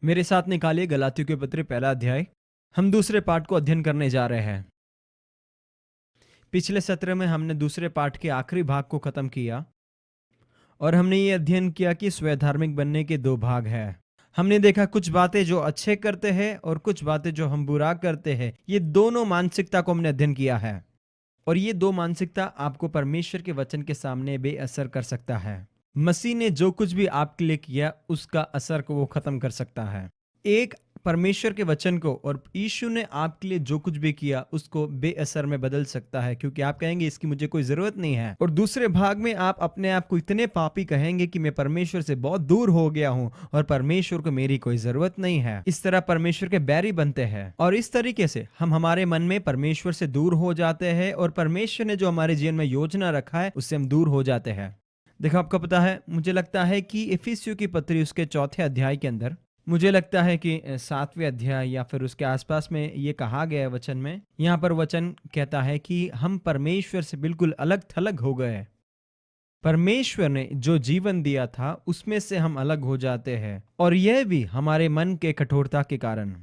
मेरे साथ निकालिए गलातियों के पत्र पहला अध्याय। हम दूसरे पाठ को अध्ययन करने जा रहे हैं। पिछले सत्र में हमने दूसरे पाठ के आखिरी भाग को खत्म किया और हमने ये अध्ययन किया कि स्वधार्मिक बनने के दो भाग हैं। हमने देखा कुछ बातें जो अच्छे करते हैं और कुछ बातें जो हम बुरा करते हैं। ये दोनों मानसिकता को हमने अध्ययन किया है और ये दो मानसिकता आपको परमेश्वर के वचन के सामने बेअसर कर सकता है। मसीह ने जो कुछ भी आपके लिए किया उसका असर को वो खत्म कर सकता है। एक परमेश्वर के वचन को और यीशु ने आपके लिए जो कुछ भी किया उसको बेअसर में बदल सकता है, क्योंकि आप कहेंगे इसकी मुझे कोई जरूरत नहीं है। और दूसरे भाग में आप अपने आप को इतने पापी कहेंगे कि मैं परमेश्वर से बहुत दूर हो गया हूं और परमेश्वर को मेरी कोई जरूरत नहीं है। इस तरह परमेश्वर के बैरी बनते हैं और इस तरीके से हम हमारे मन में परमेश्वर से दूर हो जाते हैं और परमेश्वर ने जो हमारे जीवन में योजना रखा है उससे हम दूर हो जाते हैं। देखो, आपको पता है, मुझे लगता है कि इफिसियों की पत्री उसके चौथे अध्याय के अंदर, मुझे लगता है कि सातवें अध्याय या फिर उसके आसपास में ये कहा गया है वचन में। यहाँ पर वचन कहता है कि हम परमेश्वर से बिल्कुल अलग थलग हो गए। परमेश्वर ने जो जीवन दिया था उसमें से हम अलग हो जाते हैं, और यह भी हमारे मन के कठोरता के कारण।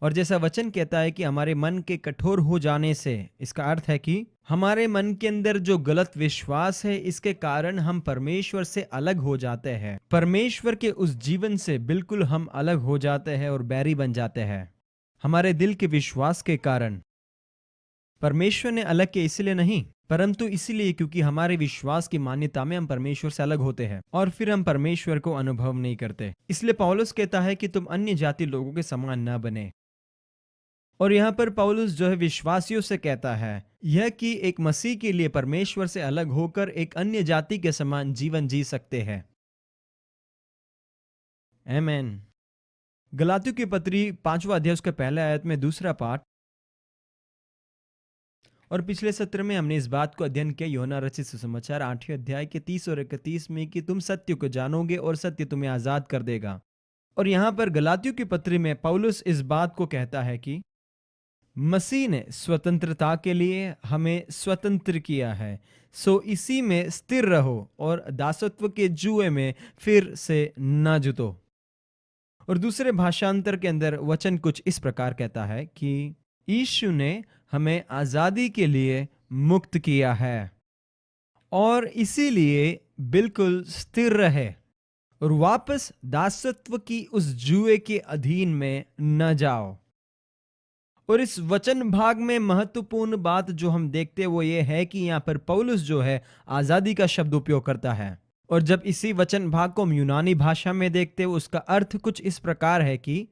और जैसा वचन कहता है कि हमारे मन के कठोर हो जाने से, इसका अर्थ है कि हमारे मन के अंदर जो गलत विश्वास है इसके कारण हम परमेश्वर से अलग हो जाते हैं। परमेश्वर के उस जीवन से बिल्कुल हम अलग हो जाते हैं और बैरी बन जाते हैं हमारे दिल के विश्वास के कारण। परमेश्वर ने अलग किया इसलिए नहीं, परंतु इसलिए क्योंकि हमारे विश्वास की मान्यता में हम परमेश्वर से अलग होते हैं और फिर हम परमेश्वर को अनुभव नहीं करते। इसलिए पौलुस कहता है कि तुम अन्य जाति लोगों के समान न बने। और यहाँ पर पौलुस जो है विश्वासियों से कहता है यह कि एक मसीह के लिए परमेश्वर से अलग होकर एक अन्य जाति के समान जीवन जी सकते हैं। आमीन। गलातियों की पत्री 5वां अध्याय उसके पहले आयत में दूसरा पाठ। और पिछले सत्र में हमने इस बात को अध्ययन किया यूहन्ना रचित सुसमाचार 8वें अध्याय के 30 और 31 में कि तुम सत्य को जानोगे और सत्य तुम्हें आजाद कर देगा। और यहाँ पर गलातियों की पत्री में पौलुस इस बात को कहता है कि मसीह ने स्वतंत्रता के लिए हमें स्वतंत्र किया है, सो इसी में स्थिर रहो और दासत्व के जुए में फिर से न जुतो। और दूसरे भाषांतर के अंदर वचन कुछ इस प्रकार कहता है कि यीशु ने हमें आजादी के लिए मुक्त किया है और इसीलिए बिल्कुल स्थिर रहे और वापस दासत्व की उस जुए के अधीन में न जाओ। और इस वचन भाग में महत्वपूर्ण बात जो हम देखते हैं वो ये है कि यहाँ पर पौलुस जो है आजादी का शब्द उपयोग करता है। और जब इसी वचन भाग को हम यूनानी भाषा में देखते हैं उसका अर्थ कुछ इस प्रकार है कि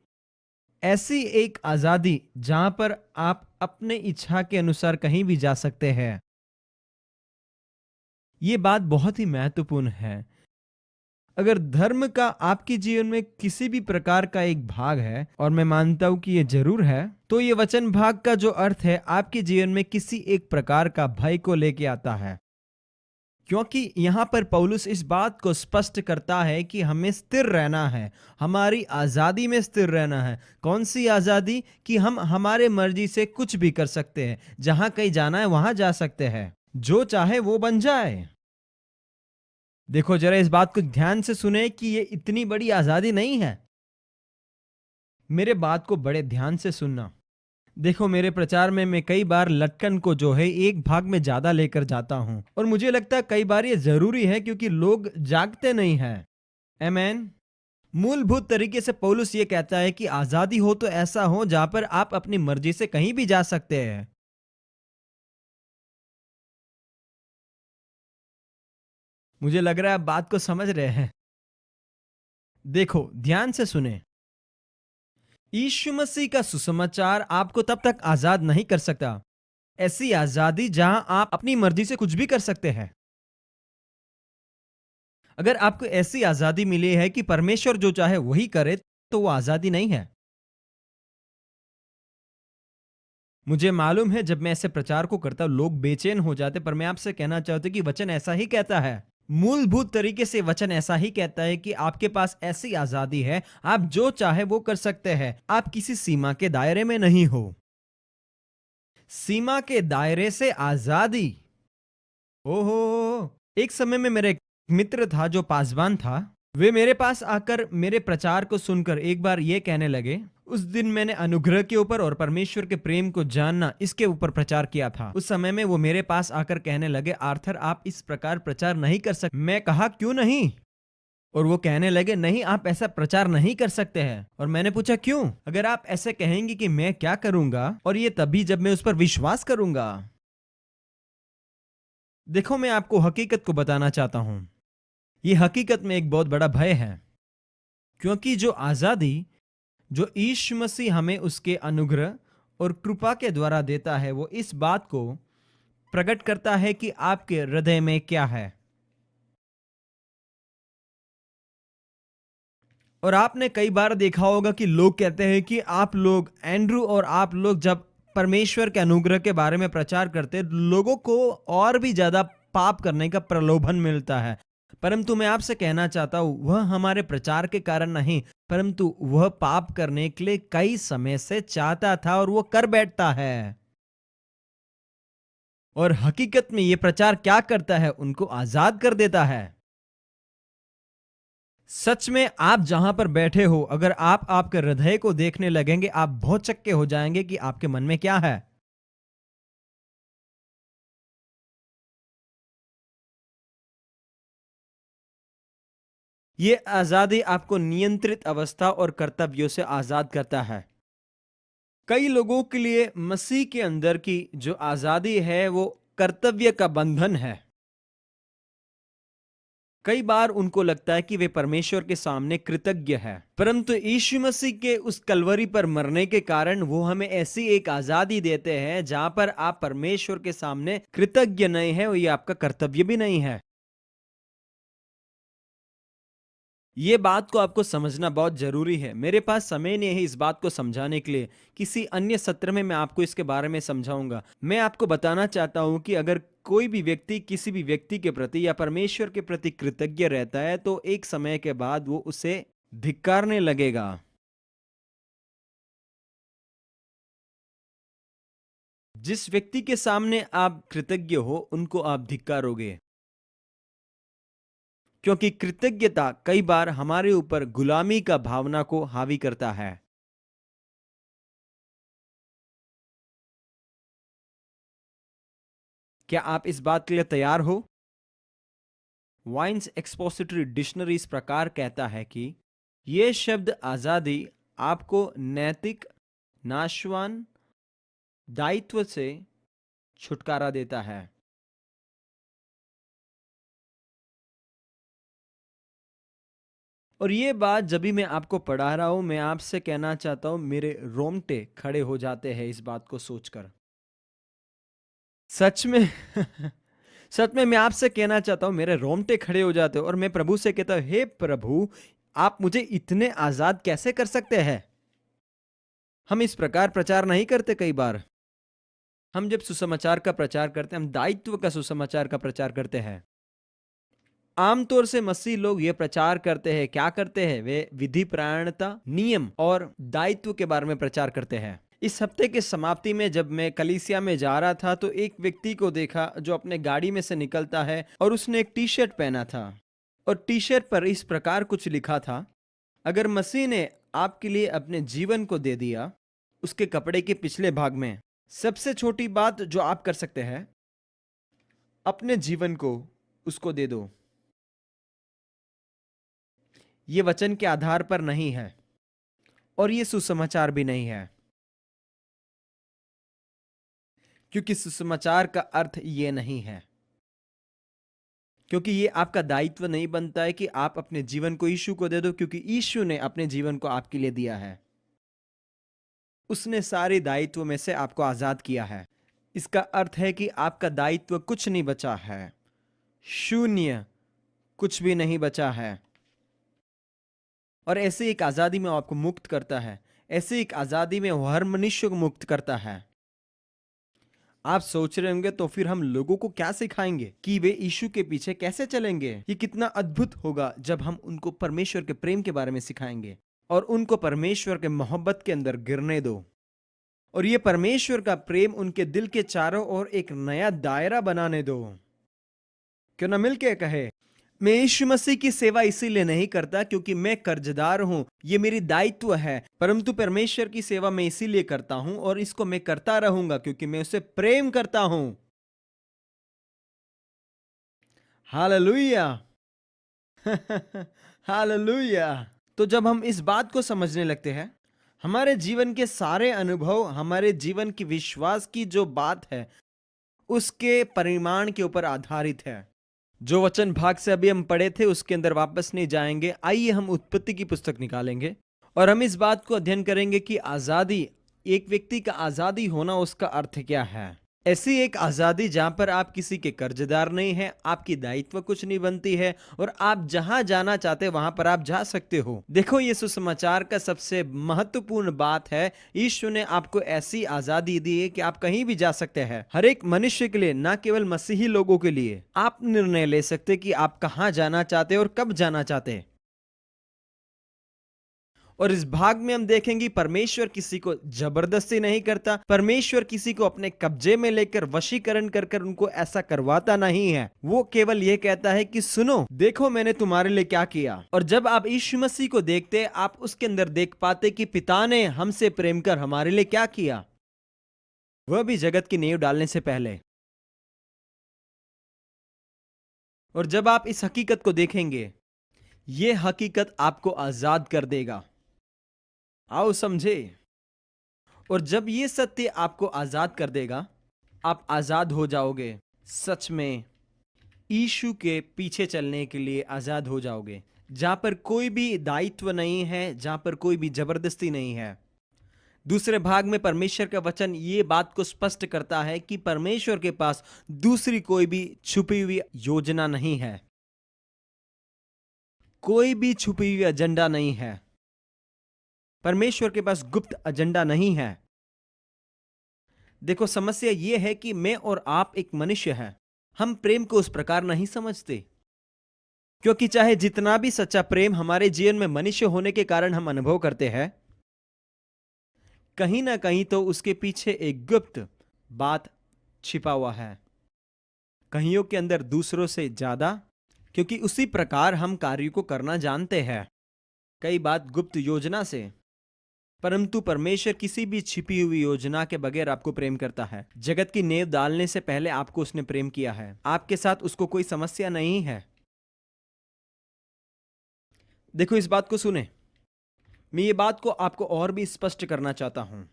ऐसी एक आजादी जहां पर आप अपने इच्छा के अनुसार कहीं भी जा सकते हैं। ये बात बहुत ही महत्वपूर्ण है। अगर धर्म का आपके जीवन में किसी भी प्रकार का एक भाग है, और मैं मानता हूं कि ये जरूर है, तो ये वचन भाग का जो अर्थ है आपके जीवन में किसी एक प्रकार का भय को लेके आता है। क्योंकि यहां पर पौलुस इस बात को स्पष्ट करता है कि हमें स्थिर रहना है, हमारी आजादी में स्थिर रहना है। कौन सी आजादी? कि हम हमारे मर्जी से कुछ भी कर सकते हैं, जहां कहीं जाना है वहां जा सकते हैं, जो चाहे वो बन जाए। देखो जरा इस बात को ध्यान से सुने कि ये इतनी बड़ी आजादी नहीं है। मेरे बात को बड़े ध्यान से सुनना। देखो, मेरे प्रचार में मैं कई बार लटकन को जो है एक भाग में ज्यादा लेकर जाता हूं, और मुझे लगता है कई बार ये जरूरी है क्योंकि लोग जागते नहीं हैं। आमीन। मूलभूत तरीके से पौलुस ये कहता है कि आजादी हो तो ऐसा हो जहां पर आप अपनी मर्जी से कहीं भी जा सकते हैं। मुझे लग रहा है आप बात को समझ रहे हैं। देखो ध्यान से सुने, यीशु मसीह का सुसमाचार आपको तब तक आजाद नहीं कर सकता, ऐसी आजादी जहां आप अपनी मर्जी से कुछ भी कर सकते हैं। अगर आपको ऐसी आजादी मिली है कि परमेश्वर जो चाहे वही करे, तो वो आजादी नहीं है। मुझे मालूम है जब मैं ऐसे प्रचार को करता हूं लोग बेचैन हो जाते, पर मैं आपसे कहना चाहता हूं कि वचन ऐसा ही कहता है। मूलभूत तरीके से वचन ऐसा ही कहता है कि आपके पास ऐसी आजादी है, आप जो चाहे वो कर सकते हैं। आप किसी सीमा के दायरे में नहीं हो। सीमा के दायरे से आजादी। ओहो, एक समय में मेरा एक मित्र था जो पासवान था। वे मेरे पास आकर मेरे प्रचार को सुनकर एक बार ये कहने लगे, उस दिन मैंने अनुग्रह के ऊपर और परमेश्वर के प्रेम को जानना इसके ऊपर प्रचार किया था। उस समय में वो मेरे पास आकर कहने लगे, आर्थर आप इस प्रकार प्रचार नहीं कर सकते। मैं कहा क्यों नहीं? और वो कहने लगे, नहीं आप ऐसा प्रचार नहीं कर सकते हैं। और मैंने पूछा क्यों? अगर आप ऐसे कहेंगे कि मैं क्या करूंगा, और ये तभी जब मैं उस पर विश्वास करूंगा। देखो मैं आपको हकीकत को बताना चाहता हूं। ये हकीकत में एक बहुत बड़ा भय है, क्योंकि जो आजादी जो यीशु मसीह हमें उसके अनुग्रह और कृपा के द्वारा देता है, वो इस बात को प्रकट करता है कि आपके हृदय में क्या है। और आपने कई बार देखा होगा कि लोग कहते हैं कि आप लोग एंड्रू और आप लोग जब परमेश्वर के अनुग्रह के बारे में प्रचार करते, लोगों को और भी ज्यादा पाप करने का प्रलोभन मिलता है। परंतु मैं आपसे कहना चाहता हूं, वह हमारे प्रचार के कारण नहीं, परंतु वह पाप करने के लिए कई समय से चाहता था और वो कर बैठता है। और हकीकत में ये प्रचार क्या करता है? उनको आजाद कर देता है। सच में आप जहां पर बैठे हो, अगर आप आपके हृदय को देखने लगेंगे, आप बहुत चक्के हो जाएंगे कि आपके मन में क्या है। ये आजादी आपको नियंत्रित अवस्था और कर्तव्यों से आजाद करता है। कई लोगों के लिए मसीह के अंदर की जो आजादी है वो कर्तव्य का बंधन है। कई बार उनको लगता है कि वे परमेश्वर के सामने कृतज्ञ है, परंतु यीशु मसीह के उस कलवरी पर मरने के कारण वो हमें ऐसी एक आजादी देते हैं जहां पर आप परमेश्वर के सामने कृतज्ञ नहीं है और ये आपका कर्तव्य भी नहीं है। ये बात को आपको समझना बहुत जरूरी है। मेरे पास समय नहीं है इस बात को समझाने के लिए। किसी अन्य सत्र में मैं आपको इसके बारे में समझाऊंगा। मैं आपको बताना चाहता हूं कि अगर कोई भी व्यक्ति किसी भी व्यक्ति के प्रति या परमेश्वर के प्रति कृतज्ञ रहता है, तो एक समय के बाद वो उसे धिक्कारने लगेगा। जिस व्यक्ति के सामने आप कृतज्ञ हो, उनको आप धिक्कारोगे, क्योंकि कृतज्ञता कई बार हमारे ऊपर गुलामी का भावना को हावी करता है। क्या आप इस बात के लिए तैयार हो? वाइन्स एक्सपोजिटरी डिक्शनरी इस प्रकार कहता है कि यह शब्द आजादी आपको नैतिक नाशवान दायित्व से छुटकारा देता है। और ये बात जब भी मैं आपको पढ़ा रहा हूं, मैं आपसे कहना चाहता हूं, मेरे रोंगटे खड़े हो जाते हैं इस बात को सोचकर। सच में सच में मैं आपसे कहना चाहता हूं, मेरे रोंगटे खड़े हो जाते हैं और मैं प्रभु से कहता हूं, हे प्रभु, आप मुझे इतने आजाद कैसे कर सकते हैं? हम इस प्रकार प्रचार नहीं करते। कई बार हम जब सुसमाचार का प्रचार करते हैं, हम दायित्व का सुसमाचार का प्रचार करते हैं। आमतौर से मसीह लोग ये प्रचार करते हैं, क्या करते हैं? वे विधि परायणता, नियम और दायित्व के बारे में प्रचार करते हैं। इस हफ्ते के समाप्ति में जब मैं कलीसिया में जा रहा था, तो एक व्यक्ति को देखा जो अपने गाड़ी में से निकलता है और उसने एक टी शर्ट पहना था और टी शर्ट पर इस प्रकार कुछ लिखा था, अगर मसीह ने आपके लिए अपने जीवन को दे दिया, उसके कपड़े के पिछले भाग में सबसे छोटी बात जो आप कर सकते हैं, अपने जीवन को उसको दे दो। ये वचन के आधार पर नहीं है और ये सुसमाचार भी नहीं है, क्योंकि सुसमाचार का अर्थ ये नहीं है। क्योंकि ये आपका दायित्व नहीं बनता है कि आप अपने जीवन को यीशु को दे दो, क्योंकि यीशु ने अपने जीवन को आपके लिए दिया है। उसने सारे दायित्व में से आपको आजाद किया है। इसका अर्थ है कि आपका दायित्व कुछ नहीं बचा है, शून्य, कुछ भी नहीं बचा है। और ऐसे एक आजादी में आपको मुक्त करता है, ऐसे एक आजादी में वो हर मनुष्य को मुक्त करता है। आप सोच रहे होंगे, तो फिर हम लोगों को क्या सिखाएंगे कि वे यीशु के पीछे कैसे चलेंगे? ये कितना अद्भुत होगा जब हम उनको परमेश्वर के प्रेम के बारे में सिखाएंगे और उनको परमेश्वर के मोहब्बत के अंदर गिरने दो, और ये परमेश्वर का प्रेम उनके दिल के चारों ओर एक नया दायरा बनाने दो। क्यों ना मिलके कहे, मैं यीशु मसीह की सेवा इसीलिए नहीं करता क्योंकि मैं कर्जदार हूं, ये मेरी दायित्व है, परंतु परमेश्वर की सेवा मैं इसीलिए करता हूं और इसको मैं करता रहूंगा क्योंकि मैं उसे प्रेम करता हूं। हालेलुया। हालेलुया। तो जब हम इस बात को समझने लगते हैं, हमारे जीवन के सारे अनुभव, हमारे जीवन की विश्वास की जो बात है, उसके परिमाण के ऊपर आधारित है। जो वचन भाग से अभी हम पढ़े थे उसके अंदर वापस नहीं जाएंगे। आइए हम उत्पत्ति की पुस्तक निकालेंगे और हम इस बात को अध्ययन करेंगे कि आजादी, एक व्यक्ति का आजादी होना, उसका अर्थ क्या है। ऐसी एक आजादी जहां पर आप किसी के कर्जदार नहीं हैं, आपकी दायित्व कुछ नहीं बनती है और आप जहां जाना चाहते वहां पर आप जा सकते हो। देखो, ये सुसमाचार का सबसे महत्वपूर्ण बात है, यीशु ने आपको ऐसी आजादी दी है कि आप कहीं भी जा सकते हैं। हर एक मनुष्य के लिए, ना केवल मसीही लोगों के लिए, आप निर्णय ले सकते कि आप कहां जाना चाहते और कब जाना चाहते। और इस भाग में हम देखेंगे परमेश्वर किसी को जबरदस्ती नहीं करता, परमेश्वर किसी को अपने कब्जे में लेकर वशीकरण कर कर उनको ऐसा करवाता नहीं है। वो केवल ये कहता है कि सुनो, देखो मैंने तुम्हारे लिए क्या किया। और जब आप यीशु मसीह को देखते, आप उसके अंदर देख पाते कि पिता ने हमसे प्रेम कर हमारे लिए क्या किया, वह भी जगत की नींव डालने से पहले। और जब आप इस हकीकत को देखेंगे, ये हकीकत आपको आजाद कर देगा। आओ समझे। और जब ये सत्य आपको आजाद कर देगा, आप आजाद हो जाओगे। सच में यीशु के पीछे चलने के लिए आजाद हो जाओगे, जहां पर कोई भी दायित्व नहीं है, जहां पर कोई भी जबरदस्ती नहीं है। दूसरे भाग में परमेश्वर का वचन ये बात को स्पष्ट करता है कि परमेश्वर के पास दूसरी कोई भी छुपी हुई योजना नहीं है, कोई भी छुपी हुई एजेंडा नहीं है। परमेश्वर के पास गुप्त एजेंडा नहीं है। देखो, समस्या यह है कि मैं और आप एक मनुष्य हैं, हम प्रेम को उस प्रकार नहीं समझते, क्योंकि चाहे जितना भी सच्चा प्रेम हमारे जीवन में मनुष्य होने के कारण हम अनुभव करते हैं, कहीं ना कहीं तो उसके पीछे एक गुप्त बात छिपा हुआ है। कहियों के अंदर दूसरों से ज्यादा, क्योंकि उसी प्रकार हम कार्य को करना जानते हैं, कई बात गुप्त योजना से। परंतु परमेश्वर किसी भी छिपी हुई योजना के बगैर आपको प्रेम करता है। जगत की नींव डालने से पहले आपको उसने प्रेम किया है। आपके साथ उसको कोई समस्या नहीं है। देखो, इस बात को सुने, मैं ये बात को आपको और भी स्पष्ट करना चाहता हूं।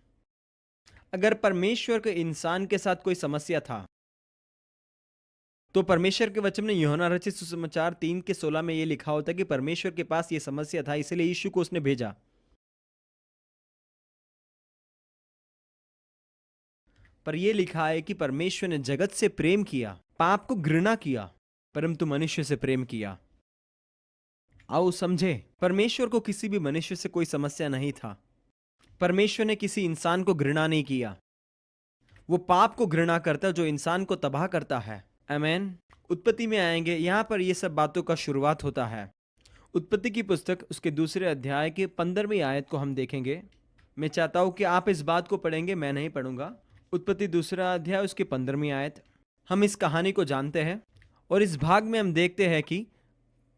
अगर परमेश्वर के इंसान के साथ कोई समस्या था, तो परमेश्वर के वचन में यूहन्ना रचित सुसमाचार 3:16 में यह लिखा होता है कि परमेश्वर के पास यह समस्या था, इसलिए यीशु को उसने भेजा। पर यह लिखा है कि परमेश्वर ने जगत से प्रेम किया, पाप को घृणा किया, परंतु मनुष्य से प्रेम किया। आओ समझे, परमेश्वर को किसी भी मनुष्य से कोई समस्या नहीं था। परमेश्वर ने किसी इंसान को घृणा नहीं किया। वो पाप को घृणा करता जो इंसान को तबाह करता है। आमीन। उत्पत्ति में आएंगे, यहां पर यह सब बातों का शुरुआत होता है। उत्पत्ति की पुस्तक उसके दूसरे अध्याय के 15वीं आयत को हम देखेंगे। मैं चाहता हूं कि आप इस बात को पढ़ेंगे, मैं नहीं पढ़ूंगा। उत्पत्ति दूसरा अध्याय उसकी 15वीं आयत। हम इस कहानी को जानते हैं और इस भाग में हम देखते हैं कि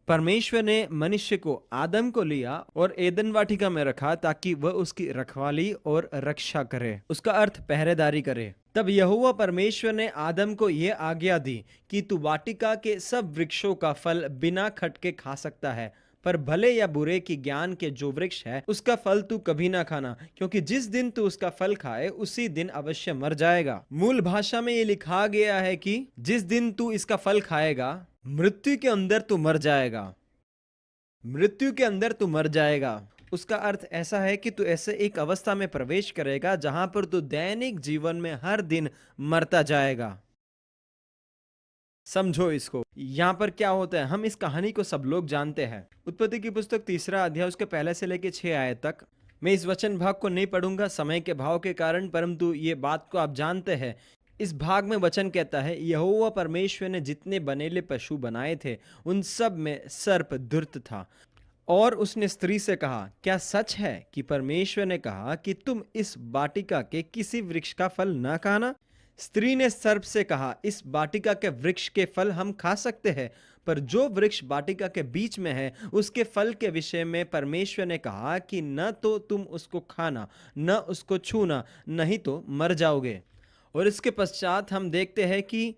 परमेश्वर ने मनुष्य को, आदम को लिया और एदन वाटिका में रखा ताकि वह उसकी रखवाली और रक्षा करे, उसका अर्थ पहरेदारी करे। तब यहोवा परमेश्वर ने आदम को यह आज्ञा दी कि तू वाटिका के सब वृक्षों का फल बिना खटके खा सकता है, पर भले या बुरे की ज्ञान के जो वृक्ष है उसका फल तू कभी ना खाना, क्योंकि जिस दिन तू उसका फल खाए उसी दिन अवश्य मर जाएगा। मूल भाषा में ये लिखा गया है कि जिस दिन तू इसका फल खाएगा, मृत्यु के अंदर तू मर जाएगा। मृत्यु के अंदर तू मर जाएगा। उसका अर्थ ऐसा है कि तू ऐसे एक अवस्था में प्रवेश करेगा जहां पर तू दैनिक जीवन में हर दिन मरता जाएगा। समझो इसको। यहां पर क्या होता है, हम इस कहानी को सब लोग जानते हैं। उत्पत्ति की पुस्तक 3 अध्याय उसके पहले से लेकर 6 आयत तक। मैं इस वचन भाग को नहीं पढ़ूंगा समय के भाव के कारण, परंतु ये बात को आप जानते हैं। इस भाग में वचन कहता है, यहोवा परमेश्वर ने जितने बनेले पशु बनाए थे उन सब में सर्प दुष्ट था, और उसने स्त्री से कहा, क्या सच है कि परमेश्वर ने कहा कि तुम इस वाटिका के किसी वृक्ष का फल न खाना? स्त्री ने सर्प से कहा, इस वाटिका के वृक्ष के फल हम खा सकते हैं, पर जो वृक्ष वाटिका के बीच में है उसके फल के विषय में परमेश्वर ने कहा कि न तो तुम उसको खाना न उसको छूना, नहीं तो मर जाओगे। और इसके पश्चात हम देखते हैं कि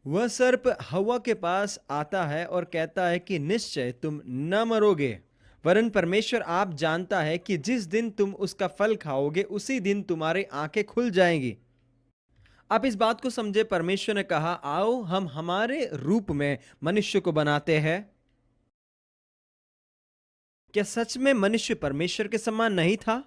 वह सर्प हव्वा के पास आता है और कहता है कि निश्चय तुम न मरोगे, वरन परमेश्वर आप जानता है कि जिस दिन तुम उसका फल खाओगे उसी दिन तुम्हारी आंखें खुल जाएंगी। आप इस बात को समझे, परमेश्वर ने कहा आओ हम हमारे रूप में मनुष्य को बनाते हैं। क्या सच में मनुष्य परमेश्वर के समान नहीं था?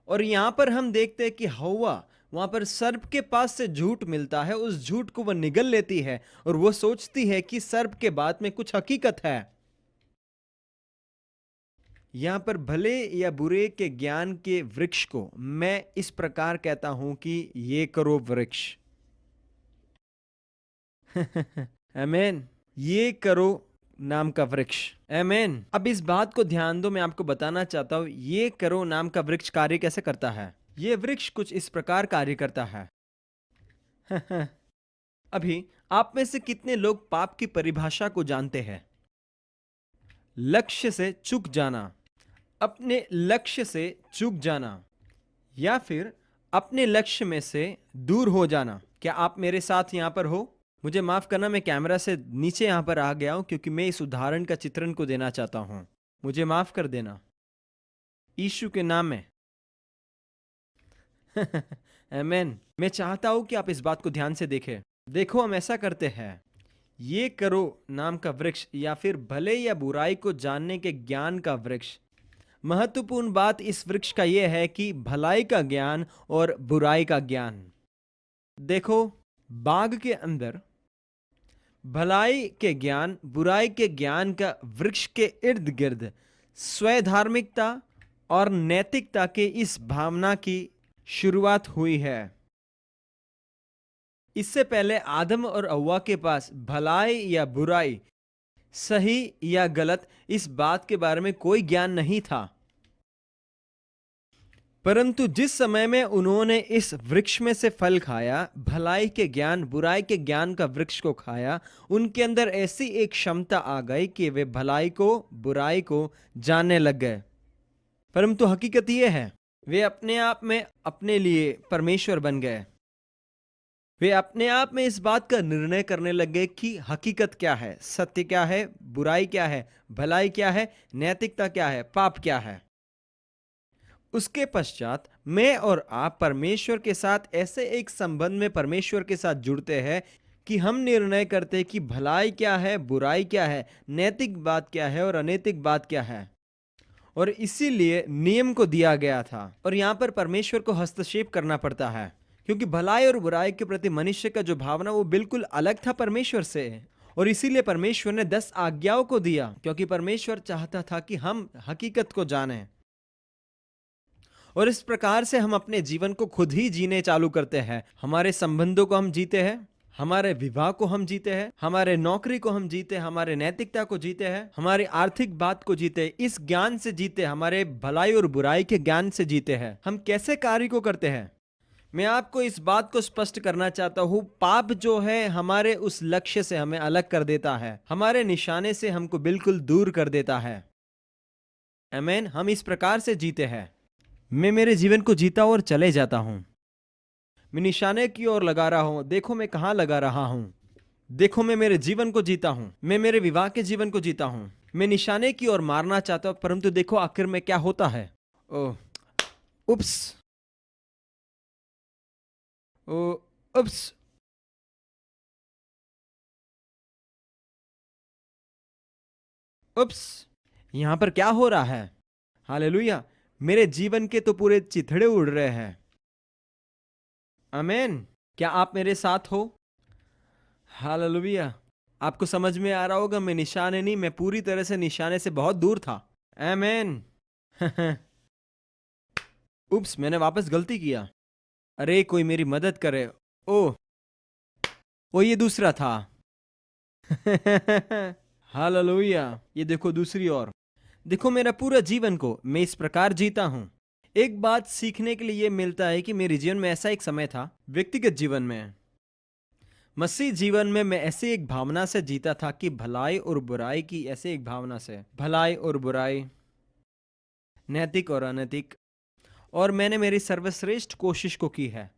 और यहां पर हम देखते हैं कि हव्वा वहां पर सर्प के पास से झूठ मिलता है, उस झूठ को वह निगल लेती है और वो सोचती है कि सर्प के बात में कुछ हकीकत है। यहां पर भले या बुरे के ज्ञान के वृक्ष को मैं इस प्रकार कहता हूं कि ये करो वृक्ष। आमेन। ये करो नाम का वृक्ष। आमेन। अब इस बात को ध्यान दो, मैं आपको बताना चाहता हूं ये करो नाम का वृक्ष कार्य कैसे करता है। ये वृक्ष कुछ इस प्रकार कार्य करता है। अभी आप में से कितने लोग पाप की परिभाषा को जानते हैं? लक्ष्य से चूक जाना, अपने लक्ष्य से चूक जाना, या फिर अपने लक्ष्य में से दूर हो जाना। क्या आप मेरे साथ यहां पर हो? मुझे माफ करना, मैं कैमरा से नीचे यहां पर आ गया हूं क्योंकि मैं इस उदाहरण का चित्रण को देना चाहता हूं। मुझे माफ कर देना यीशु के नाम में। आमेन। मैं चाहता हूं कि आप इस बात को ध्यान से देखें। देखो हम ऐसा करते हैं, ये करो नाम का वृक्ष या फिर भले या बुराई को जानने के ज्ञान का वृक्ष। महत्वपूर्ण बात इस वृक्ष का यह है कि भलाई का ज्ञान और बुराई का ज्ञान। देखो बाग के अंदर भलाई के ज्ञान बुराई के ज्ञान का वृक्ष के इर्द गिर्द स्वधार्मिकता और नैतिकता के इस भावना की शुरुआत हुई है। इससे पहले आदम और हव्वा के पास भलाई या बुराई, सही या गलत, इस बात के बारे में कोई ज्ञान नहीं था। परंतु जिस समय में उन्होंने इस वृक्ष में से फल खाया, भलाई के ज्ञान बुराई के ज्ञान का वृक्ष को खाया, उनके अंदर ऐसी एक क्षमता आ गई कि वे भलाई को बुराई को जानने लग गए। परंतु हकीकत यह है वे अपने आप में अपने लिए परमेश्वर बन गए। वे अपने आप में इस बात का निर्णय करने लगे कि हकीकत क्या है, सत्य क्या है, बुराई क्या है, भलाई क्या है, नैतिकता क्या है, पाप क्या है। उसके पश्चात मैं और आप परमेश्वर के साथ ऐसे एक संबंध में परमेश्वर के साथ जुड़ते हैं कि हम निर्णय करते हैं कि भलाई क्या है, बुराई क्या है, नैतिक बात क्या है और अनैतिक बात क्या है। और इसीलिए नियम को दिया गया था और यहाँ पर परमेश्वर को हस्तक्षेप करना पड़ता है, क्योंकि भलाई और बुराई के प्रति मनुष्य का जो भावना वो बिल्कुल अलग था परमेश्वर से। और इसीलिए परमेश्वर ने 10 आज्ञाओं को दिया, क्योंकि परमेश्वर चाहता था कि हम हकीकत को जानें। और इस प्रकार से हम अपने जीवन को खुद ही जीने चालू करते हैं। हमारे संबंधों को हम जीते हैं, हमारे विवाह को हम जीते हैं, हमारे नौकरी को हम जीते हैं, हमारे नैतिकता को जीते हैं, हमारी आर्थिक बात को जीते हैं, इस ज्ञान से जीते, हमारे भलाई और बुराई के ज्ञान से जीते हैं। हम कैसे कार्य को करते हैं? मैं आपको इस बात को स्पष्ट करना चाहता हूं, पाप जो है हमारे उस लक्ष्य से हमें अलग कर देता है, हमारे निशाने से हमको बिल्कुल दूर कर देता है। आमीन। हम इस प्रकार से जीते हैं, मैं मेरे जीवन को जीता और चले जाता हूं। मैं निशाने की ओर लगा रहा हूं, देखो मैं कहां लगा रहा हूं, देखो मैं मेरे जीवन को जीता हूं, मैं मेरे विवाह के जीवन को जीता हूं। मैं निशाने की ओर मारना चाहता हूं, परंतु देखो आखिर में क्या होता है। ओह उप्स, ओ उप्स। उप्स, यहां पर क्या हो रहा है? हालेलुया, मेरे जीवन के तो पूरे चिथड़े उड़ रहे हैं। आमीन। क्या आप मेरे साथ हो? हालेलुया। आपको समझ में आ रहा होगा, मैं निशाने नहीं, मैं पूरी तरह से निशाने से बहुत दूर था। आमीन। उप्स, मैंने वापस गलती किया। अरे कोई मेरी मदद करे। ओह वो ये दूसरा था। हालेलुया। ये देखो दूसरी ओर। देखो मेरा पूरा जीवन को मैं इस प्रकार जीता हूं, एक बात सीखने के लिए ये मिलता है कि मेरे जीवन में ऐसा एक समय था, व्यक्तिगत जीवन में, मसीह जीवन में मैं ऐसी एक भावना से जीता था कि भलाई और बुराई की, ऐसे एक भावना से, भलाई और बुराई, नैतिक और अनैतिक, और मैंने मेरी सर्वश्रेष्ठ कोशिश को की है।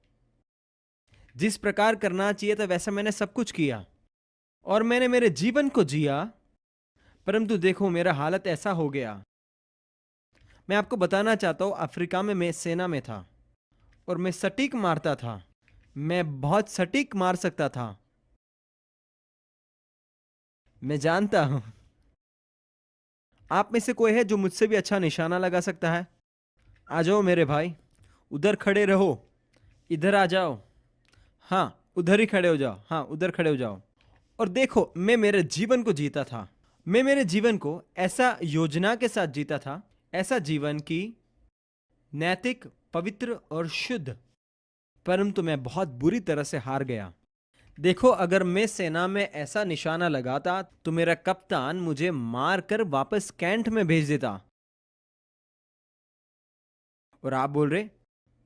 जिस प्रकार करना चाहिए था वैसा मैंने सब कुछ किया और मैंने मेरे जीवन को जिया, परंतु देखो मेरा हालत ऐसा हो गया। मैं आपको बताना चाहता हूं, अफ्रीका में मैं सेना में था और मैं सटीक मारता था, मैं बहुत सटीक मार सकता था। मैं जानता हूं आप में से कोई है जो मुझसे भी अच्छा निशाना लगा सकता है। आ जाओ मेरे भाई, उधर खड़े रहो, इधर आ जाओ, हाँ उधर ही खड़े हो जाओ, हाँ उधर खड़े हो जाओ। और देखो मैं मेरे जीवन को जीता था, मैं मेरे जीवन को ऐसा योजना के साथ जीता था, ऐसा जीवन की नैतिक, पवित्र और शुद्ध, परंतु मैं बहुत बुरी तरह से हार गया। देखो अगर मैं सेना में ऐसा निशाना लगाता तो मेरा कप्तान मुझे मार कर वापस कैंट में भेज देता। और आप बोल रहे,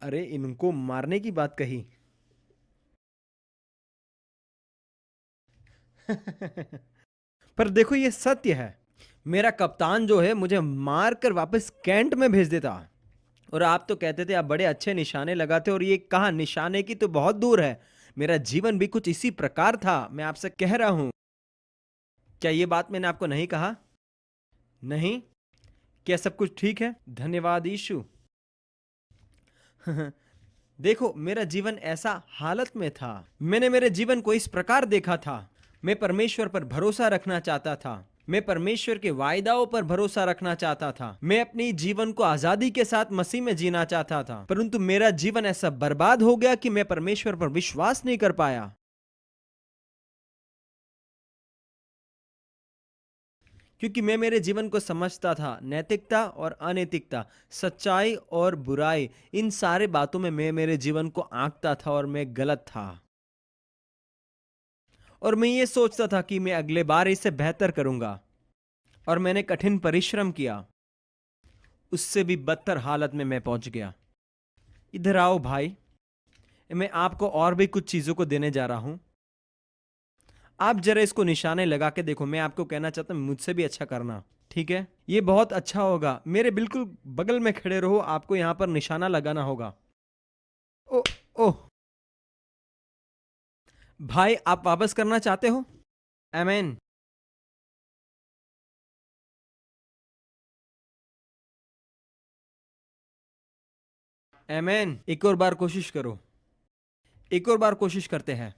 अरे इनको मारने की बात कही। पर देखो ये सत्य है, मेरा कप्तान जो है मुझे मार कर वापस कैंट में भेज देता। और आप तो कहते थे आप बड़े अच्छे निशाने लगाते, और ये कहा निशाने की तो बहुत दूर है, मेरा जीवन भी कुछ इसी प्रकार था। मैं आपसे कह रहा हूं, क्या ये बात मैंने आपको नहीं कहा? नहीं? क्या सब कुछ ठीक है? धन्यवाद यीशु। देखो मेरा जीवन ऐसा हालत में था, मैंने मेरे जीवन को इस प्रकार देखा था। मैं परमेश्वर पर भरोसा रखना चाहता था, मैं परमेश्वर के वायदाओं पर भरोसा रखना चाहता था, मैं अपनी जीवन को आजादी के साथ मसीह में जीना चाहता था, परंतु मेरा जीवन ऐसा बर्बाद हो गया कि मैं परमेश्वर पर विश्वास नहीं कर पाया। क्योंकि मैं मेरे जीवन को समझता था, नैतिकता और अनैतिकता, सच्चाई और बुराई, इन सारे बातों में मैं मेरे जीवन को आंकता था और मैं गलत था। और मैं ये सोचता था कि मैं अगले बार इसे बेहतर करूंगा, और मैंने कठिन परिश्रम किया, उससे भी बदतर हालत में मैं पहुंच गया। इधर आओ भाई, मैं आपको और भी कुछ चीजों को देने जा रहा हूं। आप जरा इसको निशाने लगा के देखो। मैं आपको कहना चाहता हूं मुझसे भी अच्छा करना, ठीक है? ये बहुत अच्छा होगा। मेरे बिल्कुल बगल में खड़े रहो, आपको यहां पर निशाना लगाना होगा। ओ ओह भाई, आप वापस करना चाहते हो? आमीन। आमीन। एक और बार कोशिश करो, एक और बार कोशिश करते हैं।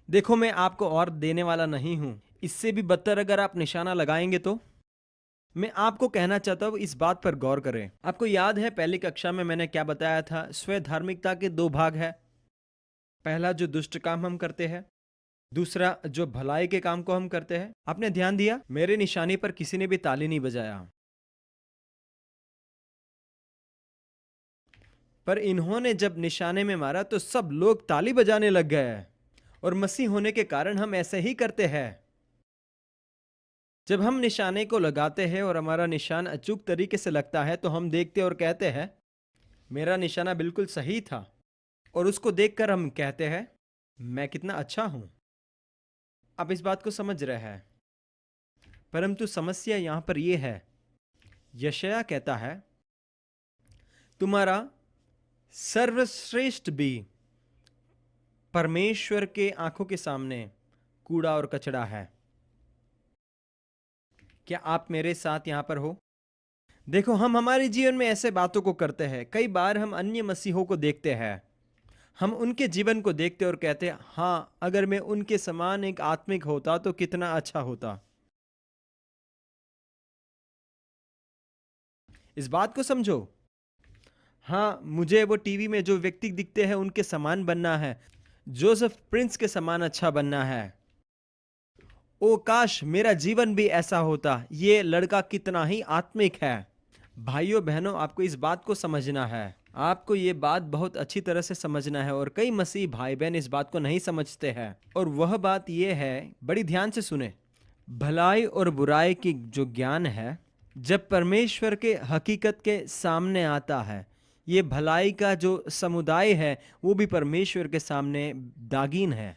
देखो मैं आपको और देने वाला नहीं हूं, इससे भी बदतर अगर आप निशाना लगाएंगे तो। मैं आपको कहना चाहता हूं इस बात पर गौर करें। आपको याद है पहली कक्षा में मैंने क्या बताया था? स्व धार्मिकता के दो भाग है। पहला जो दुष्ट काम हम करते हैं, दूसरा जो भलाई के काम को हम करते हैं। आपने ध्यान दिया? मेरे निशाने पर किसी ने भी ताली नहीं बजाया, पर इन्होंने जब निशाने में मारा तो सब लोग ताली बजाने लग गए। और मसीह होने के कारण हम ऐसे ही करते हैं। जब हम निशाने को लगाते हैं और हमारा निशान अचूक तरीके से लगता है तो हम देखते और कहते हैं मेरा निशाना बिल्कुल सही था, और उसको देखकर हम कहते हैं मैं कितना अच्छा हूं। आप इस बात को समझ रहे हैं? परंतु समस्या यहां पर यह है, यशायाह कहता है तुम्हारा सर्वश्रेष्ठ भी परमेश्वर के आंखों के सामने कूड़ा और कचड़ा है। क्या आप मेरे साथ यहां पर हो? देखो हम हमारे जीवन में ऐसे बातों को करते हैं। कई बार हम अन्य मसीहों को देखते हैं, हम उनके जीवन को देखते और कहते हैं हाँ, अगर मैं उनके समान एक आत्मिक होता तो कितना अच्छा होता। इस बात को समझो। हाँ, मुझे वो टीवी में जो व्यक्ति दिखते हैं उनके समान बनना है, जोसेफ प्रिंस के समान अच्छा बनना है। ओ काश मेरा जीवन भी ऐसा होता। ये लड़का कितना ही आत्मिक है। भाइयों बहनों, आपको इस बात को समझना है, आपको ये बात बहुत अच्छी तरह से समझना है। और कई मसीह भाई बहन इस बात को नहीं समझते हैं, और वह बात यह है, बड़ी ध्यान से सुने, भलाई और बुराई की जो ज्ञान है, जब परमेश्वर के हकीकत के सामने आता है, ये भलाई का जो समुदाय है वो भी परमेश्वर के सामने दागीन है।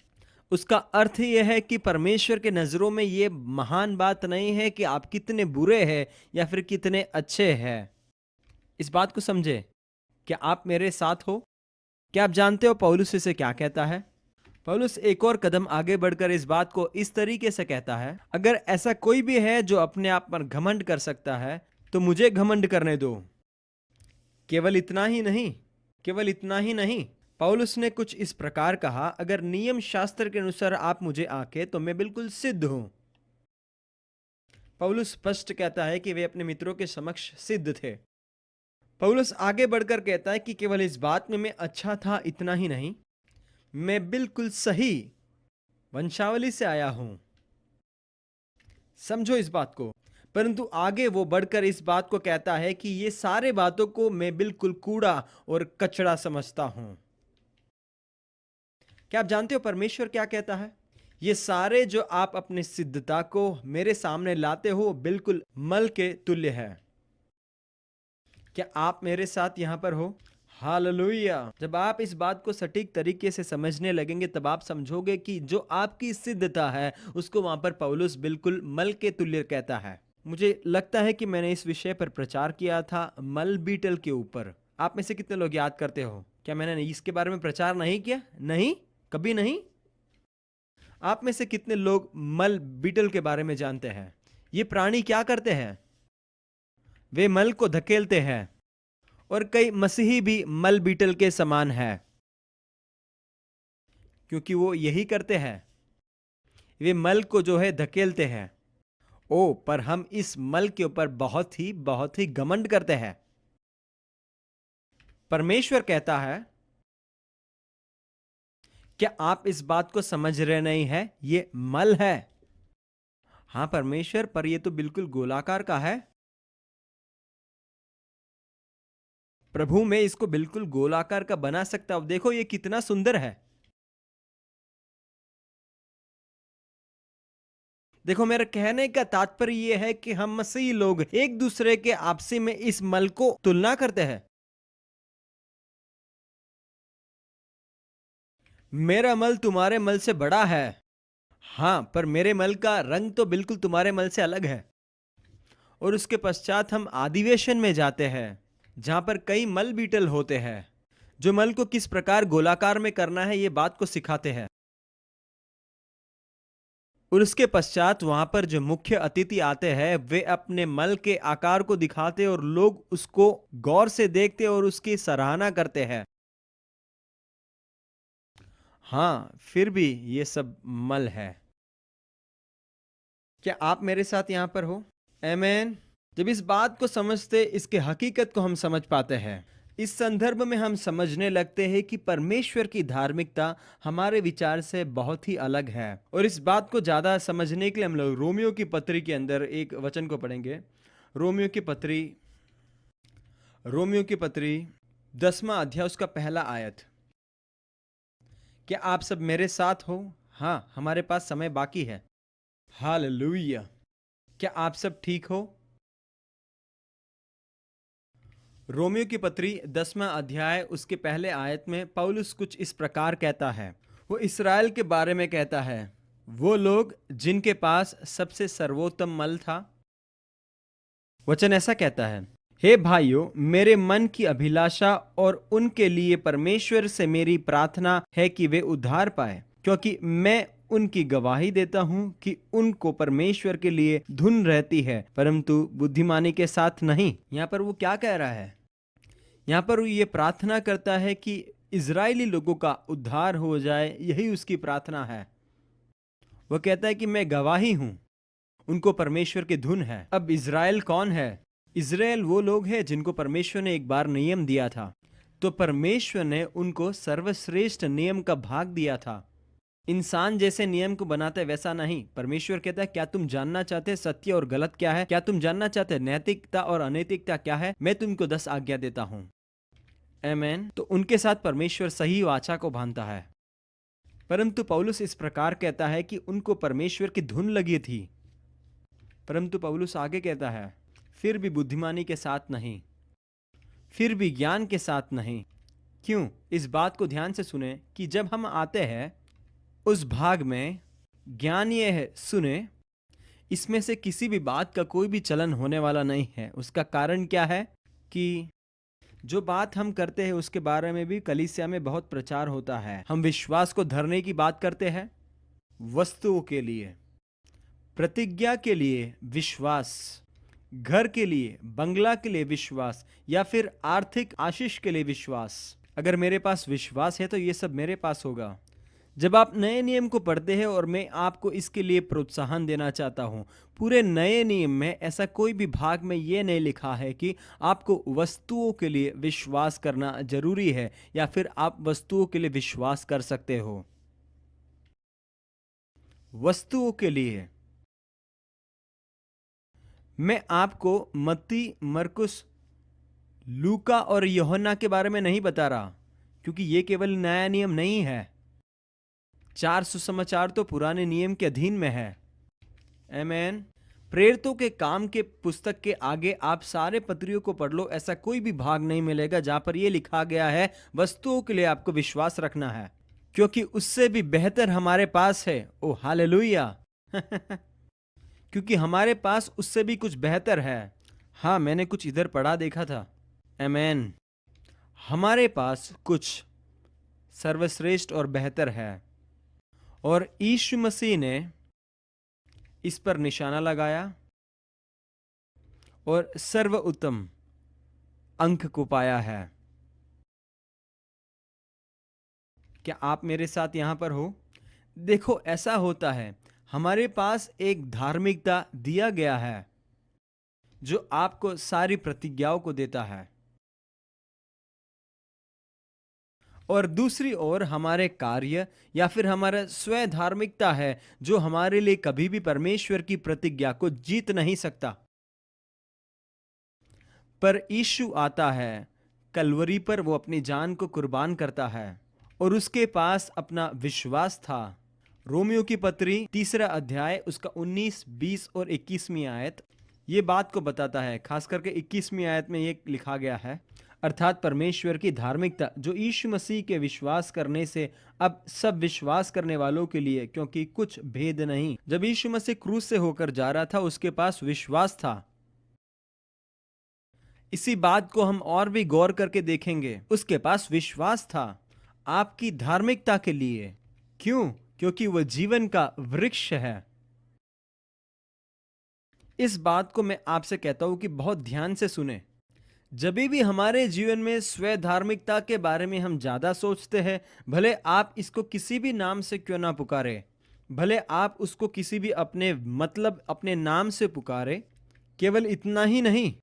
उसका अर्थ यह है कि परमेश्वर के नज़रों में ये महान बात नहीं है कि आप कितने बुरे हैं या फिर कितने अच्छे हैं। इस बात को समझे। क्या आप मेरे साथ हो? क्या आप जानते हो पौलुस इसे क्या कहता है? पौलुस एक और कदम आगे बढ़कर इस बात को इस तरीके से कहता है, अगर ऐसा कोई भी है जो अपने आप पर घमंड कर सकता है तो मुझे घमंड करने दो। केवल इतना ही नहीं, केवल इतना ही नहीं, पौलुस ने कुछ इस प्रकार कहा, अगर नियम शास्त्र के अनुसार आप मुझे आंके तो मैं बिल्कुल सिद्ध हूं। पौलुस स्पष्ट कहता है कि वे अपने मित्रों के समक्ष सिद्ध थे। पौलुस आगे बढ़कर कहता है कि केवल इस बात में मैं अच्छा था इतना ही नहीं, मैं बिल्कुल सही वंशावली से आया हूं। समझो इस बात को। परंतु आगे वो बढ़कर इस बात को कहता है कि ये सारे बातों को मैं बिल्कुल कूड़ा और कचरा समझता हूं। क्या आप जानते हो परमेश्वर क्या कहता है? ये सारे जो आप अपनी सिद्धता को मेरे सामने लाते हो बिल्कुल मल के तुल्य है। क्या आप मेरे साथ यहां पर हो? हालेलुया। जब आप इस बात को सटीक तरीके से समझने लगेंगे तब आप समझोगे कि जो आपकी सिद्धता है उसको वहां पर पौलुस बिल्कुल मल के तुल्य कहता है। मुझे लगता है कि मैंने इस विषय पर प्रचार किया था, मल बीटल के ऊपर। आप में से कितने लोग याद करते हो? क्या मैंने इसके बारे में प्रचार नहीं किया? नहीं, कभी नहीं। आप में से कितने लोग मल बीटल के बारे में जानते हैं? ये प्राणी क्या करते हैं? वे मल को धकेलते हैं, और कई मसीही भी मल बीटल के समान है, क्योंकि वो यही करते हैं, वे मल को जो है धकेलते हैं। ओ, पर हम इस मल के ऊपर बहुत ही घमंड करते हैं। परमेश्वर कहता है, क्या आप इस बात को समझ रहे नहीं है? ये मल है। हाँ परमेश्वर, पर ये तो बिल्कुल गोलाकार का है। प्रभु, मैं इसको बिल्कुल गोलाकार का बना सकता हूं, देखो ये कितना सुंदर है। देखो, मेरा कहने का तात्पर्य यह है कि हम मसीही लोग एक दूसरे के आपसी में इस मल को तुलना करते हैं। मेरा मल तुम्हारे मल से बड़ा है। हाँ, पर मेरे मल का रंग तो बिल्कुल तुम्हारे मल से अलग है। और उसके पश्चात हम अधिवेशन में जाते हैं जहां पर कई मल बीटल होते हैं जो मल को किस प्रकार गोलाकार में करना है ये बात को सिखाते हैं। और उसके पश्चात वहां पर जो मुख्य अतिथि आते हैं वे अपने मल के आकार को दिखाते और लोग उसको गौर से देखते और उसकी सराहना करते हैं। हाँ, फिर भी ये सब मल है। क्या आप मेरे साथ यहां पर हो? आमीन। जब इस बात को समझते, इसके हकीकत को हम समझ पाते हैं, इस संदर्भ में हम समझने लगते हैं कि परमेश्वर की धार्मिकता हमारे विचार से बहुत ही अलग है। और इस बात को ज़्यादा समझने के लिए हम लोग रोमियो की पत्री के अंदर एक वचन को पढ़ेंगे। रोमियो की पत्री, रोमियो की पत्री 10वां अध्याय उसका पहला आयत। क्या आप सब मेरे साथ हो? हाँ, हमारे पास समय बाकी है। हालेलुया। क्या आप सब ठीक हो? रोमियो की पत्री 10वां अध्याय उसके पहले आयत में पौलुस कुछ इस प्रकार कहता है। वो इसराइल के बारे में कहता है, वो लोग जिनके पास सबसे सर्वोत्तम मल था। वचन ऐसा कहता है, हे भाइयों, मेरे मन की अभिलाषा और उनके लिए परमेश्वर से मेरी प्रार्थना है कि वे उद्धार पाए, क्योंकि मैं उनकी गवाही देता हूं कि उनको परमेश्वर के लिए धुन रहती है, परंतु बुद्धिमानी के साथ नहीं। यहां पर वो क्या कह रहा है? यहाँ पर वो ये प्रार्थना करता है कि इजरायली लोगों का उद्धार हो जाए, यही उसकी प्रार्थना है। वो कहता है कि मैं गवाही हूं, उनको परमेश्वर की धुन है। अब इजराइल कौन है? इजराइल वो लोग हैं जिनको परमेश्वर ने एक बार नियम दिया था, तो परमेश्वर ने उनको सर्वश्रेष्ठ नियम का भाग दिया था। इंसान जैसे नियम को बनाते वैसा नहीं। परमेश्वर कहता है, क्या तुम जानना चाहते सत्य और गलत क्या है? क्या तुम जानना चाहते नैतिकता और अनैतिकता क्या है? मैं तुमको 10 आज्ञा देता हूं। आमीन। तो उनके साथ परमेश्वर सही वाचा को बांधता है। परंतु पौलुस इस प्रकार कहता है कि उनको परमेश्वर की धुन लगी थी। परंतु पौलुस आगे कहता है, फिर भी बुद्धिमानी के साथ नहीं, फिर भी ज्ञान के साथ नहीं। क्यों? इस बात को ध्यान से सुने कि जब हम आते हैं उस भाग में, ज्ञान ये है, सुने, इसमें से किसी भी बात का कोई भी चलन होने वाला नहीं है। उसका कारण क्या है कि जो बात हम करते हैं उसके बारे में भी कलीसिया में बहुत प्रचार होता है। हम विश्वास को धरने की बात करते हैं, वस्तुओं के लिए, प्रतिज्ञा के लिए विश्वास, घर के लिए, बंगला के लिए विश्वास, या फिर आर्थिक आशीष के लिए विश्वास। अगर मेरे पास विश्वास है तो ये सब मेरे पास होगा। जब आप नए नियम को पढ़ते हैं, और मैं आपको इसके लिए प्रोत्साहन देना चाहता हूं, पूरे नए नियम में ऐसा कोई भी भाग में ये नहीं लिखा है कि आपको वस्तुओं के लिए विश्वास करना जरूरी है या फिर आप वस्तुओं के लिए विश्वास कर सकते हो। वस्तुओं के लिए मैं आपको मत्ती, मरकुस, लूका और यूहन्ना के बारे में नहीं बता रहा, क्योंकि ये केवल नया नियम नहीं है। 4 सुसमाचार तो पुराने नियम के अधीन में है। आमीन। प्रेरितों के काम के पुस्तक के आगे आप सारे पत्रियों को पढ़ लो, ऐसा कोई भी भाग नहीं मिलेगा जहां पर यह लिखा गया है वस्तुओं के लिए आपको विश्वास रखना है, क्योंकि उससे भी बेहतर हमारे पास है। ओ हालेलुया। क्योंकि हमारे पास उससे भी कुछ बेहतर है। हाँ, मैंने कुछ इधर पढ़ा देखा था। आमीन। हमारे पास कुछ सर्वश्रेष्ठ और बेहतर है, और यीशु मसीह ने इस पर निशाना लगाया और सर्वोत्तम अंक को पाया है। क्या आप मेरे साथ यहां पर हो? देखो, ऐसा होता है, हमारे पास एक धार्मिकता दिया गया है जो आपको सारी प्रतिज्ञाओं को देता है, और दूसरी ओर हमारे कार्य या फिर हमारा स्वयं धार्मिकता है जो हमारे लिए कभी भी परमेश्वर की प्रतिज्ञा को जीत नहीं सकता। पर यीशु आता है, कलवरी पर वो अपनी जान को कुर्बान करता है, और उसके पास अपना विश्वास था। रोमियो की पत्री 3 अध्याय उसका 19, 20 और 21वीं आयत ये बात को बताता है। खास करके 21वीं आयत में ये लिखा गया है, अर्थात परमेश्वर की धार्मिकता जो यीशु मसीह के विश्वास करने से अब सब विश्वास करने वालों के लिए, क्योंकि कुछ भेद नहीं। जब यीशु मसीह क्रूस से होकर जा रहा था, उसके पास विश्वास था। इसी बात को हम और भी गौर करके देखेंगे। उसके पास विश्वास था आपकी धार्मिकता के लिए। क्यों? क्योंकि वह जीवन का वृक्ष है। इस बात को मैं आपसे कहता हूं कि बहुत ध्यान से सुने। जब भी हमारे जीवन में स्व धार्मिकता के बारे में हम ज्यादा सोचते हैं, भले आप इसको किसी भी नाम से क्यों ना पुकारे, भले आप उसको किसी भी अपने नाम से पुकारे, केवल इतना ही नहीं,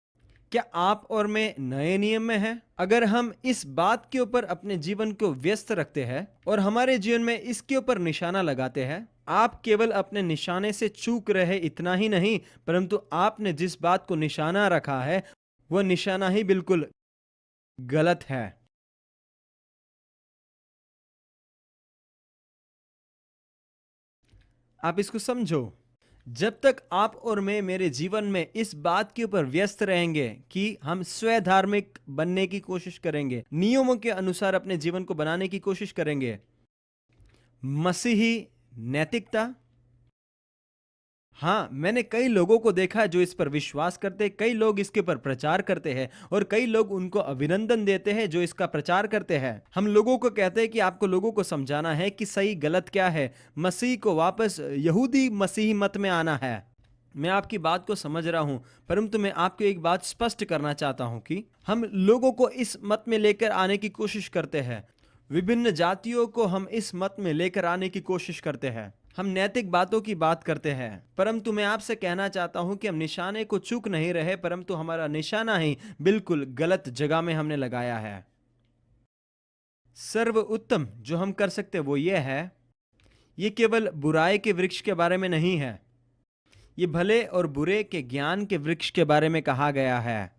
क्या आप और मैं नए नियम में हैं? अगर हम इस बात के ऊपर अपने जीवन को व्यस्त रखते हैं और हमारे जीवन में इसके ऊपर निशाना लगाते हैं, आप केवल अपने निशाने से चूक रहे इतना ही नहीं, परंतु आपने जिस बात को निशाना रखा है वह निशाना ही बिल्कुल गलत है। आप इसको समझो। जब तक आप और मैं मेरे जीवन में इस बात के ऊपर व्यस्त रहेंगे कि हम स्व धार्मिक बनने की कोशिश करेंगे, नियमों के अनुसार अपने जीवन को बनाने की कोशिश करेंगे, मसीही नैतिकता, हाँ, मैंने कई लोगों को देखा है जो इस पर विश्वास करते हैं, कई लोग इसके पर प्रचार करते हैं और कई लोग उनको अभिनंदन देते हैं जो इसका प्रचार करते हैं। हम लोगों को कहते हैं कि आपको लोगों को समझाना है कि सही गलत क्या है, मसीह को वापस यहूदी मसीही मत में आना है। मैं आपकी बात को समझ रहा हूं, परंतु मैं आपको एक बात स्पष्ट करना चाहता हूं कि हम लोगों को इस मत में लेकर आने की कोशिश करते हैं, विभिन्न जातियों को हम इस मत में लेकर आने की कोशिश करते हैं, हम नैतिक बातों की बात करते हैं, परंतु मैं आपसे कहना चाहता हूं कि हम निशाने को चूक नहीं रहे, परंतु हमारा निशाना ही बिल्कुल गलत जगह में हमने लगाया है। सर्वोत्तम जो हम कर सकते वो ये है, ये केवल बुराई के वृक्ष के बारे में नहीं है, ये भले और बुरे के ज्ञान के वृक्ष के बारे में कहा गया है,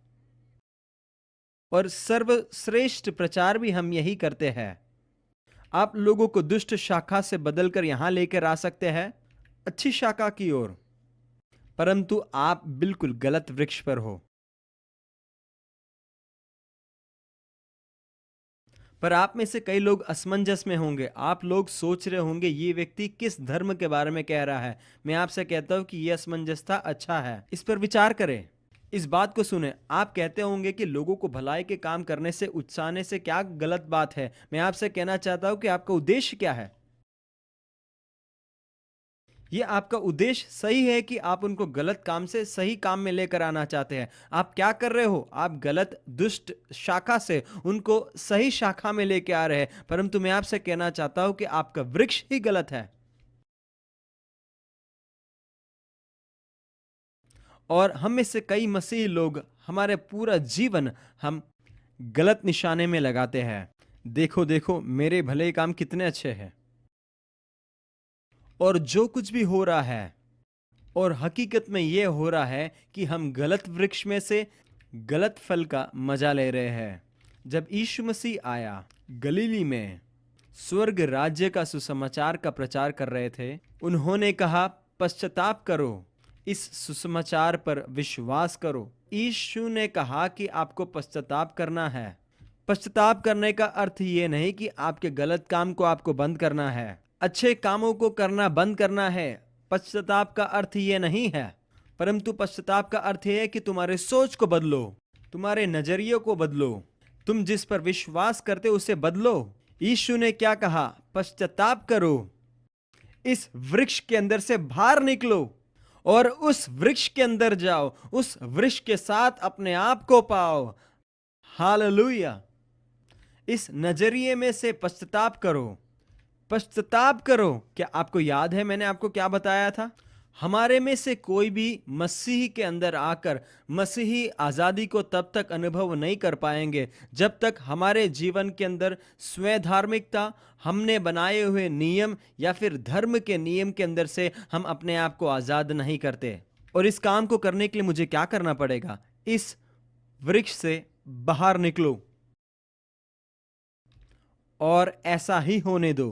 और सर्वश्रेष्ठ प्रचार भी हम यही करते हैं। आप लोगों को दुष्ट शाखा से बदलकर यहां लेकर आ सकते हैं अच्छी शाखा की ओर, परंतु आप बिल्कुल गलत वृक्ष पर हो। पर आप में से कई लोग असमंजस में होंगे। आप लोग सोच रहे होंगे ये व्यक्ति किस धर्म के बारे में कह रहा है। मैं आपसे कहता हूं कि यह असमंजसता अच्छा है, इस पर विचार करें। इस बात को सुने। आप कहते होंगे कि लोगों को भलाई के काम करने से उत्साहने से क्या गलत बात है। मैं आपसे कहना चाहता हूं कि आपका उद्देश्य क्या है। ये आपका उद्देश्य सही है कि आप उनको गलत काम से सही काम में लेकर आना चाहते हैं। आप क्या कर रहे हो? आप गलत दुष्ट शाखा से उनको सही शाखा में लेके आ रहे हैं। परंतु मैं आपसे कहना चाहता हूं कि आपका वृक्ष ही गलत है। और हम में से कई मसीही लोग हमारे पूरा जीवन हम गलत निशाने में लगाते हैं। देखो देखो मेरे भले काम कितने अच्छे हैं। और जो कुछ भी हो रहा है, और हकीकत में यह हो रहा है कि हम गलत वृक्ष में से गलत फल का मजा ले रहे हैं। जब यीशु मसीह आया, गलीली में स्वर्ग राज्य का सुसमाचार का प्रचार कर रहे थे। उन्होंने कहा पश्चाताप करो, इस सुसमाचार पर विश्वास करो। यीशु ने कहा कि आपको पश्चाताप करना है। पश्चाताप करने का अर्थ ये नहीं कि आपके गलत काम को आपको बंद करना है, अच्छे कामों को करना बंद करना है। पश्चाताप का अर्थ ये नहीं है, परंतु पश्चाताप का अर्थ यह है कि तुम्हारे सोच को बदलो, तुम्हारे नजरिए को बदलो, तुम जिस पर विश्वास करते हो उसे बदलो। यीशु ने क्या कहा? पश्चाताप करो, इस वृक्ष के अंदर से बाहर निकलो और उस वृक्ष के अंदर जाओ, उस वृक्ष के साथ अपने आप को पाओ। हालेलुया। इस नजरिए में से पश्चाताप करो, पश्चाताप करो। क्या आपको याद है मैंने आपको क्या बताया था? हमारे में से कोई भी मसीह के अंदर आकर मसीही आज़ादी को तब तक अनुभव नहीं कर पाएंगे जब तक हमारे जीवन के अंदर स्वधार्मिकता, हमने बनाए हुए नियम या फिर धर्म के नियम के अंदर से हम अपने आप को आज़ाद नहीं करते। और इस काम को करने के लिए मुझे क्या करना पड़ेगा? इस वृक्ष से बाहर निकलो और ऐसा ही होने दो,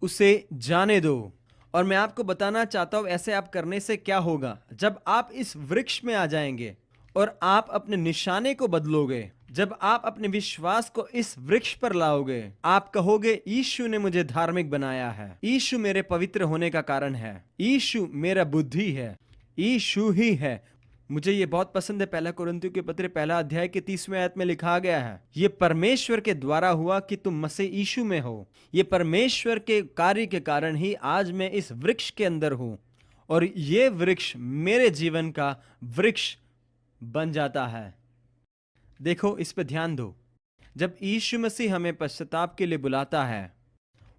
उसे जाने दो। और मैं आपको बताना चाहता हूं ऐसे आप करने से क्या होगा। जब आप इस वृक्ष में आ जाएंगे और आप अपने निशाने को बदलोगे, जब आप अपने विश्वास को इस वृक्ष पर लाओगे, आप कहोगे यीशु ने मुझे धार्मिक बनाया है, यीशु मेरे पवित्र होने का कारण है, यीशु मेरा बुद्धि है, यीशु ही है। मुझे ये बहुत पसंद है। पहला कुरिन्थियों के पत्र पहला अध्याय के 30वें आयत में लिखा गया है, ये परमेश्वर के द्वारा हुआ कि तुम मसीह यीशु में हो। ये परमेश्वर के कार्य के कारण ही आज मैं इस वृक्ष के अंदर हूं और ये वृक्ष मेरे जीवन का वृक्ष बन जाता है। देखो, इस पे ध्यान दो। जब यीशु मसीह हमें पश्चाताप के लिए बुलाता है,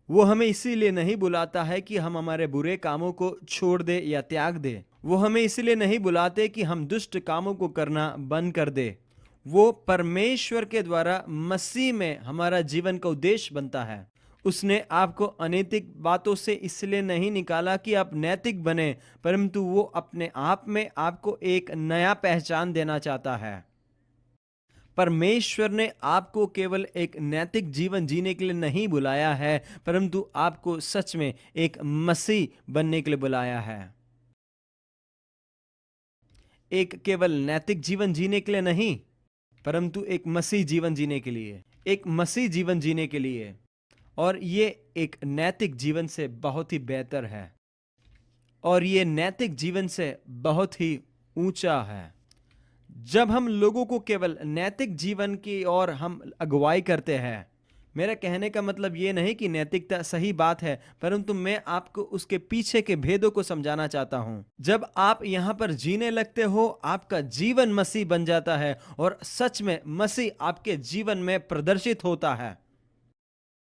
वो हमें इसीलिए नहीं बुलाता है कि हम हमारे बुरे कामों को छोड़ दे या त्याग दे। वो हमें इसलिए नहीं बुलाते कि हम दुष्ट कामों को करना बंद कर दे। वो परमेश्वर के द्वारा मसीह में हमारा जीवन का उद्देश्य बनता है। उसने आपको अनैतिक बातों से इसलिए नहीं निकाला कि आप नैतिक बने, परंतु वो अपने आप में आपको एक नया पहचान देना चाहता है। परमेश्वर ने आपको केवल एक नैतिक जीवन जीने के लिए नहीं बुलाया है, परंतु आपको सच में एक मसीह बनने के लिए बुलाया है। एक केवल नैतिक जीवन जीने के लिए नहीं, परंतु एक मसीह जीवन जीने के लिए, एक मसीह जीवन जीने के लिए। और ये एक नैतिक जीवन से बहुत ही बेहतर है और ये नैतिक जीवन से बहुत ही ऊंचा है। जब हम लोगों को केवल नैतिक जीवन की ओर हम अगुवाई करते हैं, मेरा कहने का मतलब ये नहीं कि नैतिकता सही बात है, परंतु मैं आपको उसके पीछे के भेदों को समझाना चाहता हूं। जब आप यहां पर जीने लगते हो, आपका जीवन मसीह बन जाता है और सच में मसीह आपके जीवन में प्रदर्शित होता है।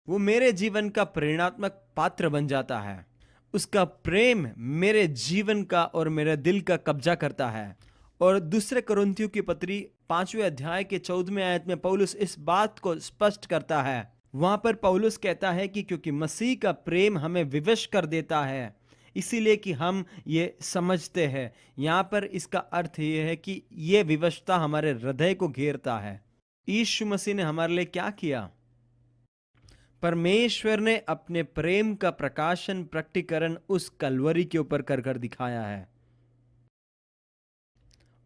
वो मेरे जीवन का प्रेरणात्मक पात्र बन जाता है। उसका प्रेम मेरे जीवन का और मेरे दिल का कब्जा करता है। और दूसरे कुरिन्थियों की पत्री 5वें अध्याय के 14वें आयत में पौलुस इस बात को स्पष्ट करता है। वहां पर पौलुस कहता है कि क्योंकि मसीह का प्रेम हमें विवश कर देता है, इसीलिए कि हम ये समझते हैं। यहाँ पर इसका अर्थ ये है कि ये विवशता हमारे हृदय को घेरता है। यीशु मसीह ने हमारे लिए क्या किया? परमेश्वर ने अपने प्रेम का प्रकाशन, प्रकटीकरण उस कलवरी के ऊपर कर कर दिखाया है।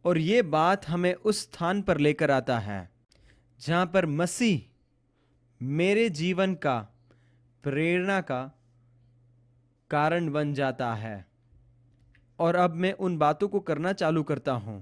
और ये बात हमें उस स्थान पर लेकर आता है जहां पर मसीह मेरे जीवन का प्रेरणा का कारण बन जाता है और अब मैं उन बातों को करना चालू करता हूं।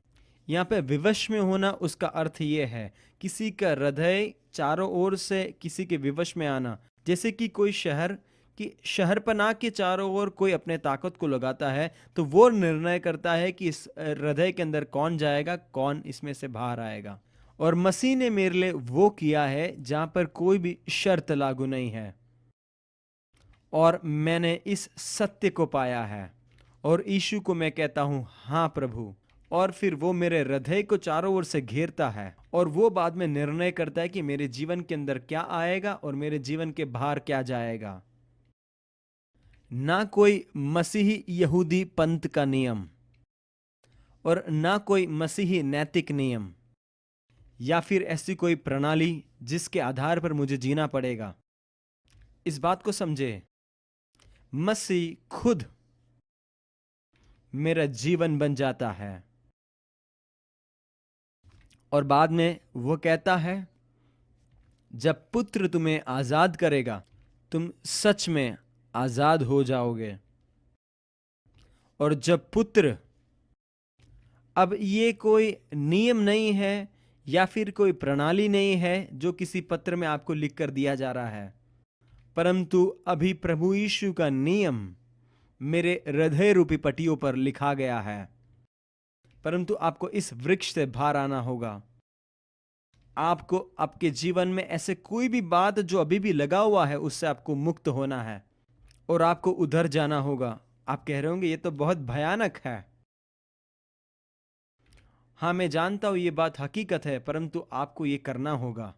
यहाँ पे विवश में होना, उसका अर्थ ये है किसी का हृदय चारों ओर से किसी के विवश में आना। जैसे कि कोई शहरपनाह के चारों ओर कोई अपने ताकत को लगाता है, तो वो निर्णय करता है कि इस हृदय के अंदर कौन जाएगा, कौन इसमें से बाहर आएगा। और मसीह ने मेरे लिए वो किया है जहां पर कोई भी शर्त लागू नहीं है, और मैंने इस सत्य को पाया है और यीशु को मैं कहता हूं हाँ प्रभु, और फिर वो मेरे हृदय को चारों ओर से घेरता है और वो बाद में निर्णय करता है कि मेरे जीवन के अंदर क्या आएगा और मेरे जीवन के बाहर क्या जाएगा। ना कोई मसीही यहूदी पंथ का नियम और ना कोई मसीही नैतिक नियम या फिर ऐसी कोई प्रणाली जिसके आधार पर मुझे जीना पड़ेगा। इस बात को समझे, मसीह खुद मेरा जीवन बन जाता है और बाद में वो कहता है जब पुत्र तुम्हें आजाद करेगा तुम सच में आजाद हो जाओगे। और जब पुत्र, अब ये कोई नियम नहीं है या फिर कोई प्रणाली नहीं है जो किसी पत्र में आपको लिख कर दिया जा रहा है, परंतु अभी प्रभु यीशु का नियम मेरे हृदय रूपी पट्टियों पर लिखा गया है। परंतु आपको इस वृक्ष से बाहर आना होगा। आपको आपके जीवन में ऐसे कोई भी बात जो अभी भी लगा हुआ है उससे आपको मुक्त होना है और आपको उधर जाना होगा। आप कह रहे होंगे ये तो बहुत भयानक है। हाँ, मैं जानता हूं ये बात हकीकत है, परंतु आपको ये करना होगा।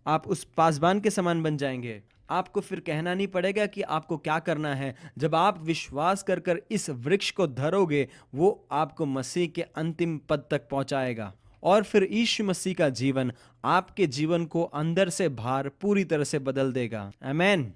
आप उस पासबान के समान बन जाएंगे। आपको फिर कहना नहीं पड़ेगा कि आपको क्या करना है। जब आप विश्वास कर कर इस वृक्ष को धरोगे, वो आपको मसीह के अंतिम पद तक पहुंचाएगा और फिर यीशु मसीह का जीवन आपके जीवन को अंदर से बाहर पूरी तरह से बदल देगा। आमीन।